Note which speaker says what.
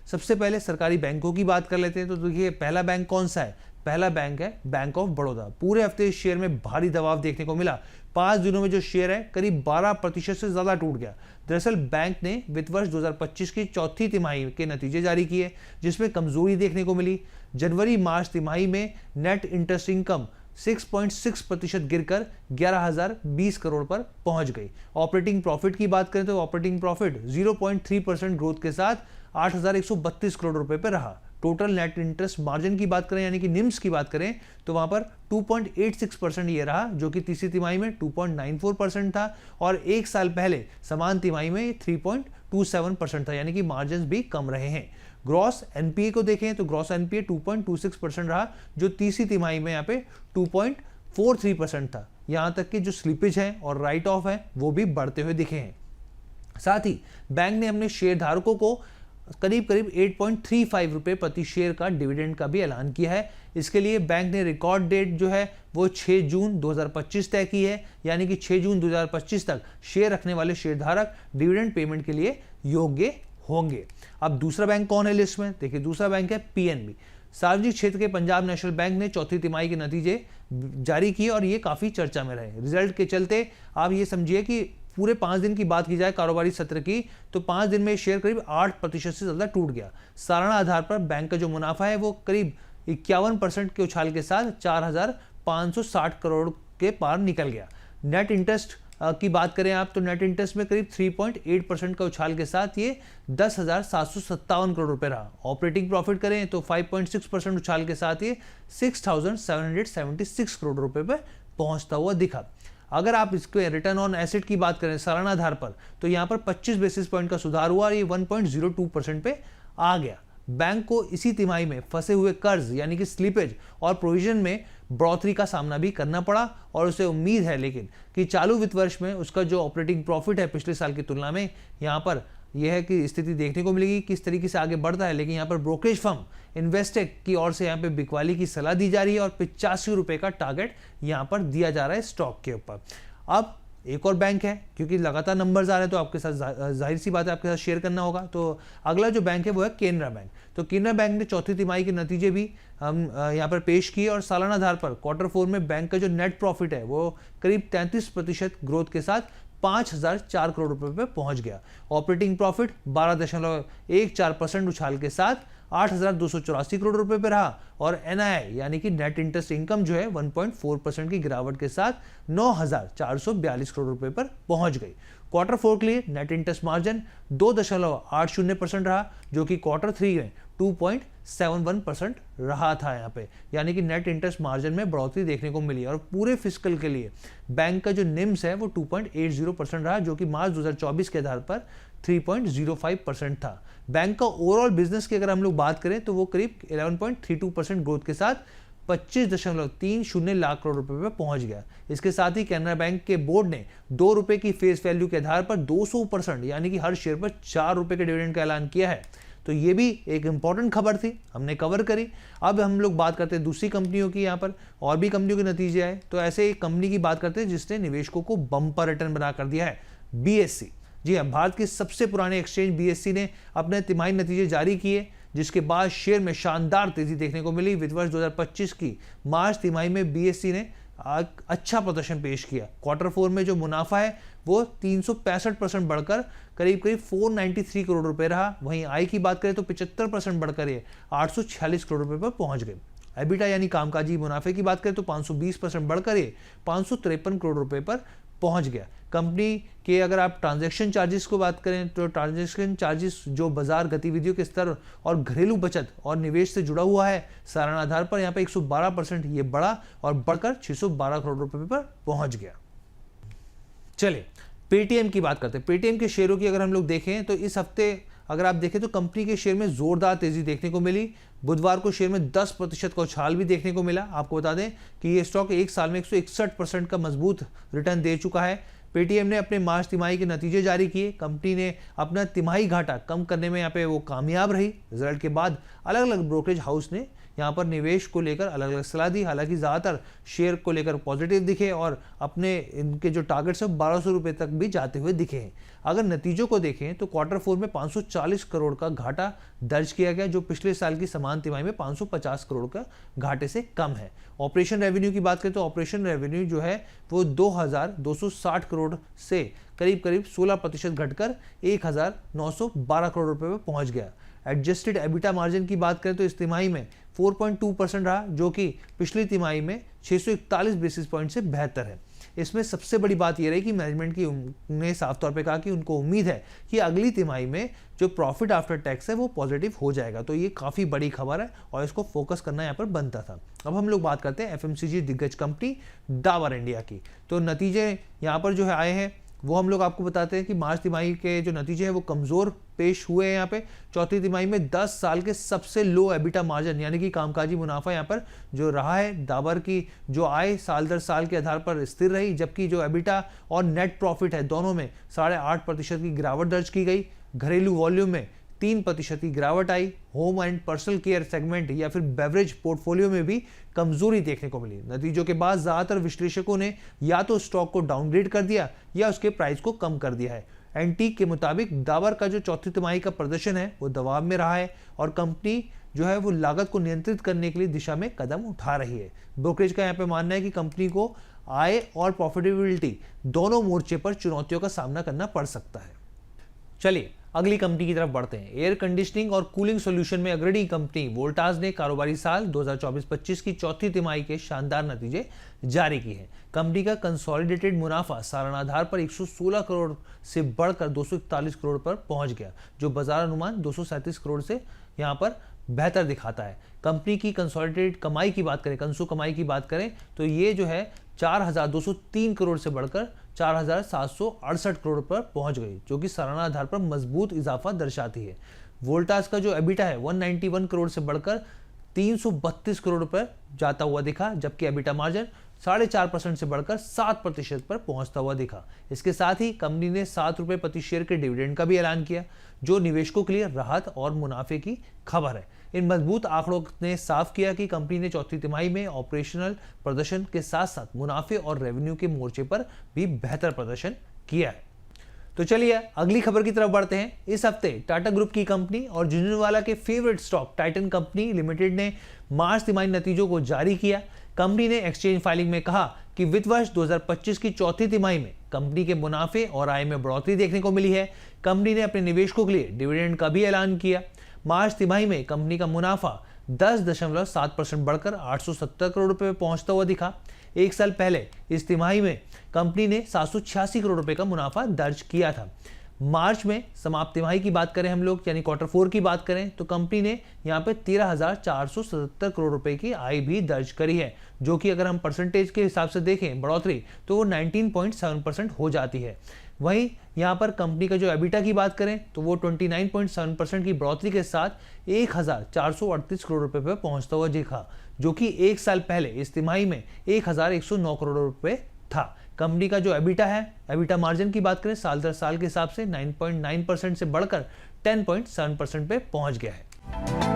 Speaker 1: सबसे पहले सरकारी बैंकों की बात कर लेते हैं। तो देखिए पहला बैंक कौन सा है, पहला बैंक है बैंक ऑफ बड़ौदा। पूरे हफ्ते इस शेयर में भारी दबाव देखने को मिला। 5 दिनों में जो शेयर है करीब 12% से ज्यादा टूट गया। दरअसल बैंक ने वित्त वर्ष 2025 की चौथी तिमाही के नतीजे जारी किए, जिसमें कमजोरी देखने को मिली। जनवरी मार्च तिमाही में नेट इंटरेस्ट इनकम 6.6% गिरकर 11,020 करोड़ पर पहुंच गई। ऑपरेटिंग प्रॉफिट की बात करें तो ऑपरेटिंग प्रॉफिट 0.3% ग्रोथ के साथ 8,132 करोड़ रुपए पर रहा। टोटल नेट इंटरेस्ट मार्जिन की बात करें यानी कि निम्स की बात करें तो वहां पर 2.86% ये रहा, जो कि तीसरी तिमाही में 2.94% था और एक साल पहले समान तिमाही में 3.27% था, यानी कि मार्जिन भी कम रहे हैं। ग्रॉस एनपीए को देखें तो ग्रॉस एनपीए 2.26% रहा, जो तीसरी तिमाही में यहाँ पे 2.43% था। यहां तक कि जो स्लिपेज है और राइट ऑफ है वो भी बढ़ते हुए दिखे हैं। साथ ही बैंक ने अपने शेयर धारकों को करीब 8.35 रुपए प्रति शेयर का डिविडेंड का भी ऐलान किया है। इसके लिए बैंक ने रिकॉर्ड डेट जो है वो 6 जून 2025 तय की है, यानी कि 6 जून 2025 तक शेयर रखने वाले शेयरधारक डिविडेंड पेमेंट के लिए योग्य होंगे। अब दूसरा बैंक कौन है लिस्ट में, देखिए दूसरा बैंक है पीएनबी। सार्वजनिक क्षेत्र के पंजाब नेशनल बैंक ने चौथी तिमाही के नतीजे जारी किए और ये काफी चर्चा में रहे। रिजल्ट के चलते आप ये समझिए कि पूरे 5 दिन की बात की जाए कारोबारी सत्र की तो 5 दिन में शेयर करीब 8% से ज्यादा टूट गया। सालाना आधार पर बैंक का जो मुनाफा है वो करीब 51% के उछाल के साथ 4,560 करोड़ के पार निकल गया। नेट इंटरेस्ट की बात करें आप तो नेट इंटरेस्ट में करीब 3.8% का उछाल के साथ ये 10,757 करोड़ रुपए रहा। ऑपरेटिंग प्रॉफिट करें तो 5.6% उछाल के साथ ये 6,776 करोड़ रुपए पे पहुंचता हुआ दिखा। अगर आप इसके रिटर्न ऑन एसेट की बात करें सालाना आधार पर तो यहाँ पर 25 बेसिस पॉइंट का सुधार हुआ और ये 1.02% पे आ गया। बैंक को इसी तिमाही में फंसे हुए कर्ज यानी कि स्लीपेज और प्रोविजन में बढ़ोतरी का सामना भी करना पड़ा और उसे उम्मीद है लेकिन कि चालू वित्त वर्ष में उसका जो ऑपरेटिंग प्रॉफिट है पिछले साल की तुलना में यहाँ पर यह है कि स्थिति देखने को मिलेगी किस तरीके से आगे बढ़ता है। लेकिन यहाँ पर ब्रोकरेज फर्म इन्वेस्टेक की ओर से यहाँ पे बिकवाली की सलाह दी जा रही है और 85 रुपए का टारगेट यहाँ पर दिया जा रहा है स्टॉक के ऊपर। अब एक और बैंक है, क्योंकि लगातार नंबर्स आ रहे हैं तो आपके साथ जाहिर सी बात है आपके साथ शेयर करना होगा। तो अगला जो बैंक है वो है केनरा बैंक। तो केनरा बैंक ने चौथी तिमाही के नतीजे भी हम यहाँ पर पेश किए और सालाना आधार पर Q4 में बैंक का जो नेट प्रॉफिट है वो करीब 33% ग्रोथ के साथ 5,004 करोड़ रुपए पे पहुंच गया। ऑपरेटिंग प्रॉफिट 12.14% उछाल के साथ 8,284 करोड़ रुपए पे रहा और एनआई यानी कि नेट इंटरेस्ट इनकम जो है 1.4% की गिरावट के साथ 9,442 करोड़ रुपए पर पहुंच गई। Q4 के लिए नेट इंटरेस्ट मार्जिन 2.80% रहा, जो कि Q3 में 2.71% रहा था यहाँ पे, यानी कि नेट इंटरेस्ट मार्जिन में बढ़ोतरी देखने को मिली। और पूरे फिस्कल के लिए बैंक का जो निम्स है वो 2.80% रहा, जो कि मार्च 2024 के आधार पर 3.05% था। बैंक का ओवरऑल बिजनेस की अगर हम लोग बात करें तो वो करीब 11.32% ग्रोथ के साथ 25.30 लाख करोड़ रुपए पे पहुंच गया। इसके साथ ही कैनरा बैंक के बोर्ड ने 2 रुपए की फेस वैल्यू के आधार पर 200% यानी कि हर शेयर पर 4 रुपए के डिविडेंड का ऐलान किया है। तो ये भी एक इंपॉर्टेंट खबर थी, हमने कवर करी। अब हम लोग बात करते हैं दूसरी कंपनियों की। यहाँ पर और भी कंपनियों के नतीजे आए तो ऐसे एक कंपनी की बात करते हैं जिसने निवेशकों को बम्पर रिटर्न बना कर दिया है, बीएससी। जी हाँ, भारत के सबसे पुराने एक्सचेंज बीएससी ने अपने तिमाही नतीजे जारी किए, जिसके बाद शेयर में शानदार तेजी देखने को मिली। वित्त वर्ष 2025 की मार्च तिमाही में बीएससी ने अच्छा प्रदर्शन पेश किया। Q4 में जो मुनाफा है वो 365% बढ़कर करीब 493 करोड़ रुपए रहा। वहीं आय की बात करें तो 75% बढ़कर ये 846 करोड़ रुपए पर पहुंच गए। एबिटा यानी कामकाजी मुनाफे की बात करें तो 520% बढ़कर ये 553 करोड़ रुपए पर पहुंच गया। कंपनी के अगर आप ट्रांजैक्शन चार्जेस को बात करें तो ट्रांजैक्शन चार्जेस जो बाजार गतिविधियों के स्तर और घरेलू बचत और निवेश से जुड़ा हुआ है, सालाना आधार पर यहाँ पे 112% ये बढ़ा और बढ़कर 612 करोड़ रुपए पर पहुंच गया। चलिए पेटीएम की बात करते हैं। पेटीएम के शेयरों की अगर हम लोग देखें तो इस हफ्ते अगर आप देखें तो कंपनी के शेयर में जोरदार तेजी देखने को मिली। बुधवार को शेयर में 10% का उछाल भी देखने को मिला। आपको बता दें कि ये स्टॉक एक साल में 161% का मजबूत रिटर्न दे चुका है। पेटीएम ने अपने मार्च तिमाही के नतीजे जारी किए। कंपनी ने अपना तिमाही घाटा कम करने में यहाँ पे वो कामयाब रही। रिजल्ट के बाद अलग अलग ब्रोकरेज हाउस ने यहाँ पर निवेश को लेकर अलग अलग सलाह दी। हालांकि ज़्यादातर शेयर को लेकर पॉजिटिव दिखे और अपने इनके जो टारगेट्स है 1200 रुपये तक भी जाते हुए दिखे हैं। अगर नतीजों को देखें तो क्वार्टर 4 में 540 करोड़ का घाटा दर्ज किया गया, जो पिछले साल की समान तिमाही में 550 करोड़ का घाटे से कम है। ऑपरेशन रेवेन्यू की बात करें तो ऑपरेशन रेवेन्यू जो है वो 2260 करोड़ से करीब 16% घटकर 1912 करोड़ रुपए में पहुंच गया। एडजस्टेड एबिटा मार्जिन की बात करें तो इस तिमाही में 4.2% रहा, जो कि पिछली तिमाही में 641 बेसिस पॉइंट से बेहतर है। इसमें सबसे बड़ी बात यह रही कि मैनेजमेंट की ने साफ तौर पे कहा कि उनको उम्मीद है कि अगली तिमाही में जो प्रॉफिट आफ्टर टैक्स है वो पॉजिटिव हो जाएगा। तो ये काफ़ी बड़ी खबर है और इसको फोकस करना यहाँ पर बनता था। अब हम लोग बात करते हैं एफएमसीजी दिग्गज कंपनी डाबर इंडिया की। तो नतीजे यहाँ पर जो है आए हैं वो हम लोग आपको बताते हैं कि मार्च तिमाही के जो नतीजे हैं वो कमज़ोर पेश हुए हैं। यहाँ पे चौथी तिमाही में 10 साल के सबसे लो एबिटा मार्जिन यानी कि कामकाजी मुनाफा यहाँ पर जो रहा है। डाबर की जो आय साल दर साल के आधार पर स्थिर रही, जबकि जो एबिटा और नेट प्रॉफिट है दोनों में 8.5% की गिरावट दर्ज की गई। घरेलू वॉल्यूम में 3% की गिरावट आई। Home and personal care segment या फिर बेवरेज पोर्टफोलियो में भी कमजोरी देखने को मिली। नतीजों के बाद ज्यादातर विश्लेषकों ने या तो स्टॉक को डाउनग्रेड कर दिया या उसके प्राइस को कम कर दिया है। एंटीक के मुताबिक डाबर का जो चौथी तिमाही का प्रदर्शन है वो दबाव में रहा है और कंपनी जो है वो लागत को नियंत्रित करने के लिए दिशा में कदम उठा रही है। ब्रोकरेज का यहाँ पे मानना है कि कंपनी को आय और प्रॉफिटेबिलिटी दोनों मोर्चे पर चुनौतियों का सामना करना पड़ सकता है। चलिए अगली कंपनी की तरफ बढ़ते हैं। एयर कंडीशनिंग और कूलिंग सॉल्यूशन में अग्रणी कंपनी वोल्टास ने कारोबारी साल 2024-25 की चौथी तिमाही के शानदार नतीजे जारी किए हैं। कंपनी का कंसोलिडेटेड मुनाफा सालाना आधार पर 116 करोड़ से बढ़कर 241 करोड़ पर पहुंच गया, जो बाजार अनुमान 237 करोड़ से यहां पर बेहतर दिखाता है। कंपनी की कंसोलिडेटेड कमाई की बात करें, कंसो कमाई की बात करें तो ये जो है 4203 करोड़ से बढ़कर 4768 करोड़ पर पहुंच गई, जो कि सालाना आधार पर मजबूत इजाफा दर्शाती है। वोल्टास का जो एबिटा है 191 करोड़ से बढ़कर 332 करोड़ पर जाता हुआ दिखा, जबकि एबिटा मार्जिन 4.5% से बढ़कर 7% पर पहुंचता हुआ दिखा। इसके साथ ही कंपनी ने 7 रुपये प्रति शेयर के डिविडेंड का भी ऐलान किया, जो निवेशकों के लिए राहत और मुनाफे की खबर है। इन मजबूत आंकड़ों ने साफ किया कि कंपनी ने चौथी तिमाही में ऑपरेशनल प्रदर्शन के साथ साथ मुनाफे और रेवेन्यू के मोर्चे पर भी बेहतर प्रदर्शन किया है। तो चलिए अगली खबर की तरफ बढ़ते हैं। इस हफ्ते टाटा ग्रुप की कंपनी और झुंझुनवाला के favourite stock Titan company limited ने मार्च तिमाही नतीजों को जारी किया। कंपनी ने एक्सचेंज फाइलिंग में कहा कि वित्त वर्ष 2025 की चौथी तिमाही में कंपनी के मुनाफे और आय में बढ़ोतरी देखने को मिली है। कंपनी ने अपने निवेशकों के लिए डिविडेंड का भी ऐलान किया। मार्च तिमाही में कंपनी का मुनाफा 10.7% बढ़कर 870 करोड़ रुपए पहुंचता हुआ दिखा। एक साल पहले इस तिमाही में कंपनी ने 786 करोड़ रुपए का मुनाफा दर्ज किया था। मार्च में समाप्त तिमाही की बात करें हम लोग यानी क्वार्टर 4 की बात करें तो कंपनी ने यहाँ पे 13,477 करोड़ रुपए की आय भी दर्ज करी है, जो कि अगर हम परसेंटेज के हिसाब से देखें बढ़ोतरी तो वो 19.7% हो जाती है। वहीं यहाँ पर कंपनी का जो एबिटा की बात करें तो वो 29.7% की बढ़ोतरी के साथ 1,438 करोड़ रुपए पर पहुंचता हुआ दिखा, जो कि एक साल पहले इस तिमाही में 1,109 करोड़ रुपए था। कंपनी का जो एबिटा है, एबिटा मार्जिन की बात करें साल दर साल के हिसाब से 9.9% से बढ़कर 10.7% पे पहुंच गया है।